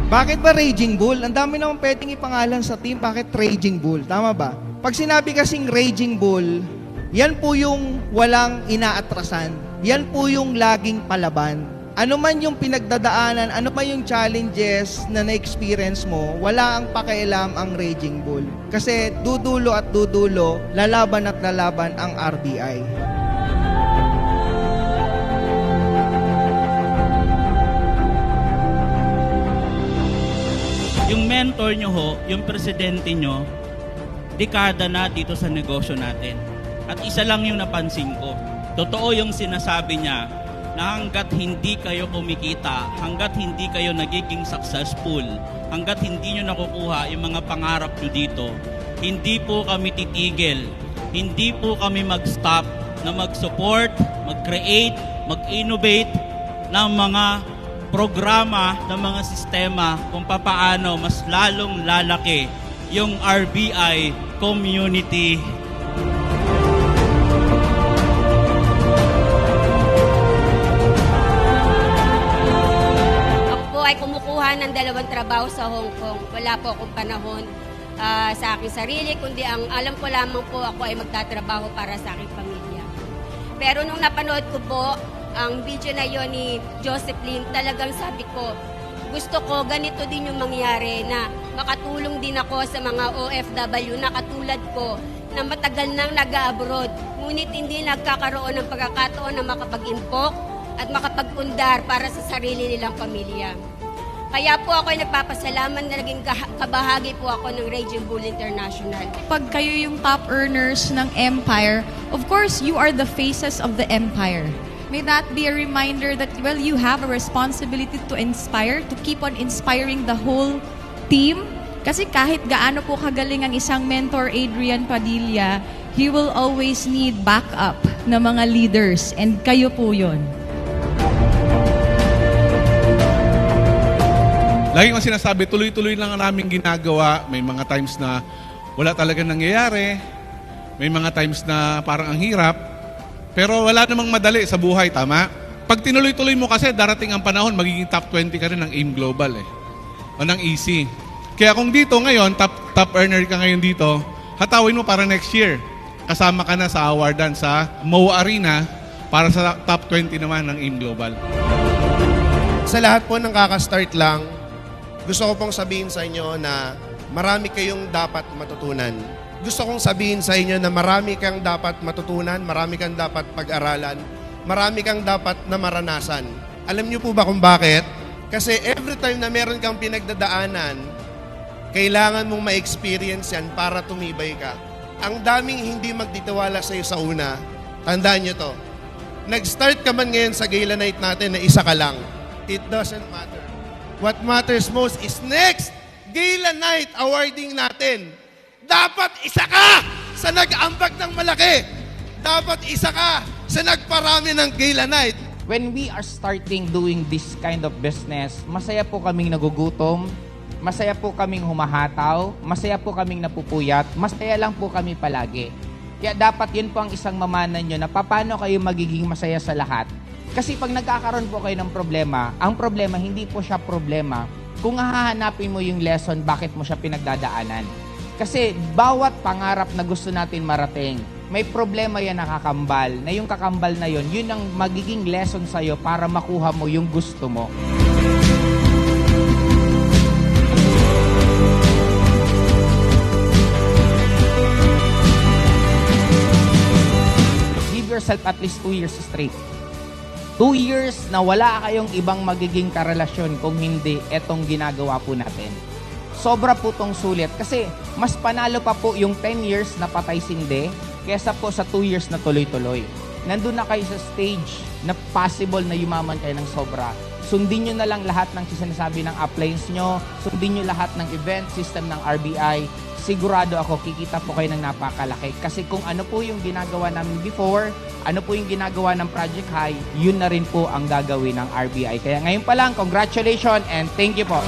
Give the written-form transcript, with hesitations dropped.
Bakit ba Raging Bull? Ang dami naman pwedeng ipangalan sa team. Bakit Raging Bull? Tama ba? Pag sinabi kasing Raging Bull, yan po yung walang inaatrasan. Yan po yung laging palaban. Ano man yung pinagdadaanan, ano man yung challenges na na-experience mo, wala ang pakialam ang Raging Bull. Kasi dudulo at dudulo, lalaban at lalaban ang RBI. Yung mentor nyo ho, yung presidente nyo, dekada na dito sa negosyo natin. At isa lang yung napansin ko. Totoo yung sinasabi niya na hanggat hindi kayo kumikita, hanggat hindi kayo nagiging successful, hanggat hindi nyo nakukuha yung mga pangarap nyo dito, hindi po kami titigil. Hindi po kami mag-stop na mag-support, mag-create, mag-innovate ng mga programa, ng mga sistema kung papaano mas lalong lalaki yung RBI community. Ako po ay kumukuha ng 2 trabaho sa Hong Kong. Wala po akong panahon sa aking sarili, kundi ang alam ko lamang po ako ay magtatrabaho para sa aking pamilya. Pero nung napanood ko po ang video na yon ni Josephine, talagang sabi ko, gusto ko ganito din yung mangyari na makatulong din ako sa mga OFW na katulad ko na matagal nang nag-abroad, ngunit hindi nagkakaroon ng pagkakataon na makapag-impok at makapag-pundar para sa sarili nilang pamilya. Kaya po ako ay nagpapasalamat na naging kabahagi po ako ng Raging Bull International. Pag kayo yung top earners ng Empire, of course, you are the faces of the Empire. May that be a reminder that, well, you have a responsibility to inspire, to keep on inspiring the whole team. Kasi kahit gaano po kagaling ang isang mentor, Adrian Padilla, he will always need backup na mga leaders. And kayo po yun. Lagi kong sinasabi, tuloy-tuloy lang ang aming ginagawa. May mga times na wala talaga nangyayari. May mga times na parang ang hirap. Pero wala namang madali sa buhay, tama? Pag tinuloy-tuloy mo kasi, darating ang panahon, magiging top 20 ka rin ng AIM Global o ng EC. Kaya kung dito ngayon, top earner ka ngayon dito, hatawin mo para next year. Kasama ka na sa awardan sa MOA Arena para sa top 20 naman ng AIM Global. Sa lahat po ng kakastart lang, gusto ko pong sabihin sa inyo na marami kayong dapat matutunan. Gusto kong sabihin sa inyo na marami kang dapat matutunan, marami kang dapat pag-aralan, marami kang dapat na maranasan. Alam niyo po ba kung bakit? Kasi every time na meron kang pinagdadaanan, kailangan mong ma-experience yan para tumibay ka. Ang daming hindi magtitiwala sa iyo sa una, tandaan niyo to. Nag-start ka man ngayon sa gala night natin na isa ka lang. It doesn't matter. What matters most is next gala night awarding natin. Dapat isa ka sa nag-ambag ng malaki. Dapat isa ka sa nagparami ng gala night. When we are starting doing this kind of business, masaya po kaming nagugutom, masaya po kaming humahataw, masaya po kaming napupuyat, masaya lang po kami palagi. Kaya dapat yun po ang isang mamana nyo na paano kayo magiging masaya sa lahat. Kasi pag nagkakaroon po kayo ng problema, ang problema hindi po siya problema kung hahanapin mo yung lesson bakit mo siya pinagdadaanan. Kasi bawat pangarap na gusto natin marating, may problema yan nakakambal, na yung kakambal na yun, yun ang magiging lesson sa'yo para makuha mo yung gusto mo. Give yourself at least 2 years straight. 2 years na wala kayong ibang magiging karelasyon kung hindi etong ginagawa po natin. Sobra po tong sulit kasi mas panalo pa po yung 10 years na patay sindi kaysa po sa 2 years na tuloy-tuloy. Nandun na kayo sa stage na possible na yumaman kayo ng sobra. Sundin nyo na lang lahat ng sinasabi ng uplines nyo, sundin nyo lahat ng event system ng RBI. Sigurado ako kikita po kayo ng napakalaki. Kasi kung ano po yung ginagawa namin before, ano po yung ginagawa ng Project High, yun na rin po ang gagawin ng RBI. Kaya ngayon pa lang, congratulations and thank you po.